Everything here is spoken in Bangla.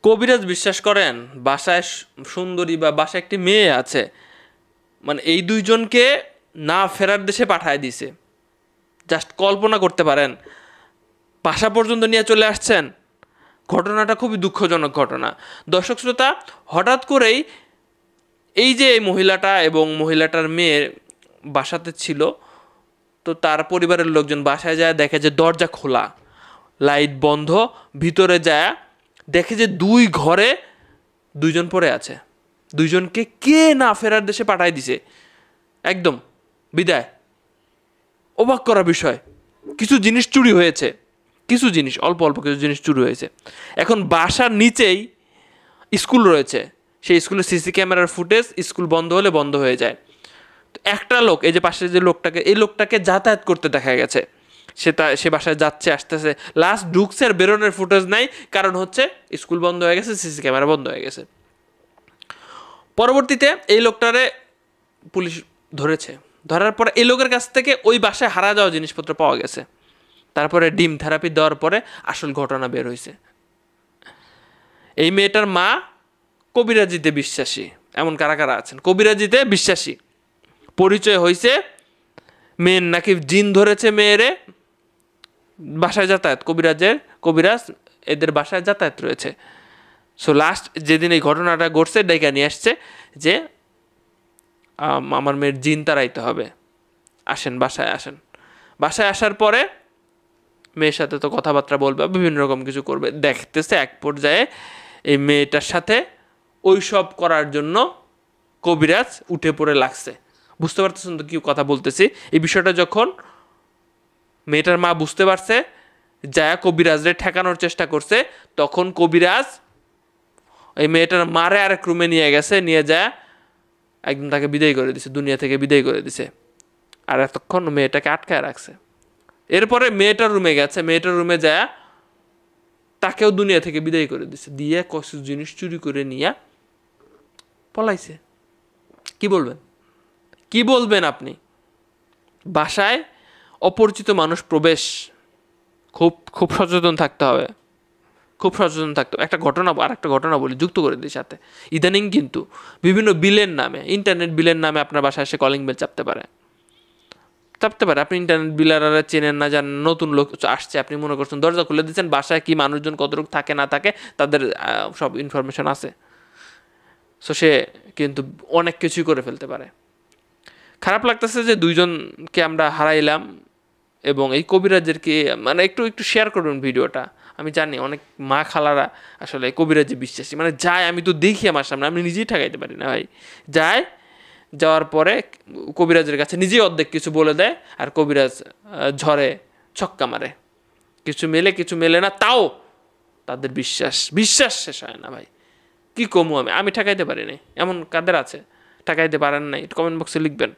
কবিরাজ বিশ্বাস করেন বাসায় সুন্দরী বা বাসায় একটি মেয়ে আছে, মানে এই দুইজনকে না ফেরার দেশে পাঠায় দিছে। জাস্ট কল্পনা করতে পারেন, বাসা পর্যন্ত নিয়ে চলে আসছেন। ঘটনাটা খুবই দুঃখজনক ঘটনা। দর্শক শ্রোতা, হঠাৎ করেই এই যে এই মহিলাটা এবং মহিলাটার মেয়ে বাসাতে ছিল, তো তার পরিবারের লোকজন বাসায় যায়, দেখে যে দরজা খোলা, লাইট বন্ধ। ভিতরে যায় দেখে যে দুই ঘরে দুইজন পড়ে আছে। দুইজনকে কে না ফেরার দেশে পাঠায় দিছে, একদম বিদায়। অবাক করা বিষয়, কিছু জিনিস চুরি হয়েছে, কিছু জিনিস অল্প অল্প কিছু জিনিস চুরি হয়েছে। এখন বাসার নিচেই স্কুল রয়েছে, সেই স্কুলের সিসি ক্যামেরার ফুটেজ স্কুল বন্ধ হলে বন্ধ হয়ে যায়। তো একটা লোক, এই যে পাশে যে লোকটাকে, এই লোকটাকে যাতায়াত করতে দেখা গেছে। সে বাসায় যাচ্ছে আসতেছে, লাস্ট ঢুকছে আর বেরোনোর ফুটেজ নাই। কারণ হচ্ছে স্কুল বন্ধ হয়ে গেছে, সিসি ক্যামেরা বন্ধ হয়ে গেছে। পরবর্তীতে এই লোকটারে পুলিশ ধরেছে। ধরার পরে এই লোকের কাছ থেকে ওই বাসায় হারা যাওয়া জিনিসপত্র পাওয়া গেছে। তারপরে ডিম থেরাপি দেওয়ার পরে আসল ঘটনা বের হয়েছে। এই মেয়েটার মা কবিরাজিতে বিশ্বাসী। এমন কারা কারা আছেন কবিরাজিতে বিশ্বাসী? পরিচয় হয়েছে মেয়ের নাকি জিন ধরেছে, মেয়েরে বাসায় যাতায়াত, কবিরাজ এদের বাসায় যাতায়াত রয়েছে। সো লাস্ট যেদিন এই ঘটনাটা ঘটছে, ডেকে নিয়ে আসছে যে আমার মেয়ের জিন তাড়াইতে হবে, আসেন বাসায় আসেন। বাসায় আসার পরে মেয়ের সাথে তো কথাবার্তা বলবে, বিভিন্ন রকম কিছু করবে। দেখতেছে এক পর্যায়ে এই মেয়েটার সাথে ওই সব করার জন্য কবিরাজ উঠে পড়ে লাগছে। বুঝতে পারতেছেন তো কি কথা বলতেছি? এই বিষয়টা যখন মেয়েটার মা বুঝতে পারছে, যা কবিরাজরে ঠেকানোর চেষ্টা করছে, তখন কবিরাজ এই মেয়েটার মারে আরেক রুমে নিয়ে গেছে, নিয়ে যায় একদম তাকে বিদায় করে দিছে, দুনিয়া থেকে বিদায় করে দিছে। আর এতক্ষণ মেয়েটাকে আটকায় রাখছে। এরপরে মেয়েটার রুমে গেছে, মেয়েটার রুমে যায় তাকেও দুনিয়া থেকে বিদায় করে দিছে, দিয়ে কিছু জিনিস চুরি করে নিয়ে পলাইছে। কি বলবেন, কি বলবেন আপনি? বাসায় অপরিচিত মানুষ প্রবেশ, খুব খুব সচেতন থাকতে হবে, খুব সচেতন থাকতে হবে। আর একটা ঘটনা বলি, যুক্ত করে দিই সাথে। ইদানিং কিন্তু বিভিন্ন বিলের নামে, ইন্টারনেট বিলের নামে আপনার বাসায় এসে কলিং বেল চাপতে পারে। আপনি ইন্টারনেট বিলাররা চেনেন না, জানেন, নতুন লোক আসছে, আপনি মনে করছেন দরজা খুলে দিচ্ছেন, বাসায় কি মানুষজন কতটুকু থাকে না থাকে তাদের সব ইনফরমেশন আছে। সো সে কিন্তু অনেক কিছুই করে ফেলতে পারে। খারাপ লাগতেছে যে দুইজনকে আমরা হারাইলাম। এবং এই কবিরাজেরকে মানে একটু শেয়ার করবেন ভিডিওটা। আমি জানি অনেক মা খালারা আসলে কবিরাজে বিশ্বাসী, মানে যায়, আমি তো দেখি আমার সামনে, আমি নিজেই ঠেকাইতে পারি না ভাই। যাওয়ার পরে কবিরাজের কাছে নিজেই অর্ধেক কিছু বলে দেয়, আর কবিরাজ ঝড়ে ছক্কা মারে, কিছু মেলে না, তাও তাদের বিশ্বাস শেষ হয় না ভাই। কি কমু আমি ঠেকাইতে পারি নাই, এমন কাদের আছে ঠেকাইতে পারেন নাই? কমেন্ট বক্সে লিখবেন।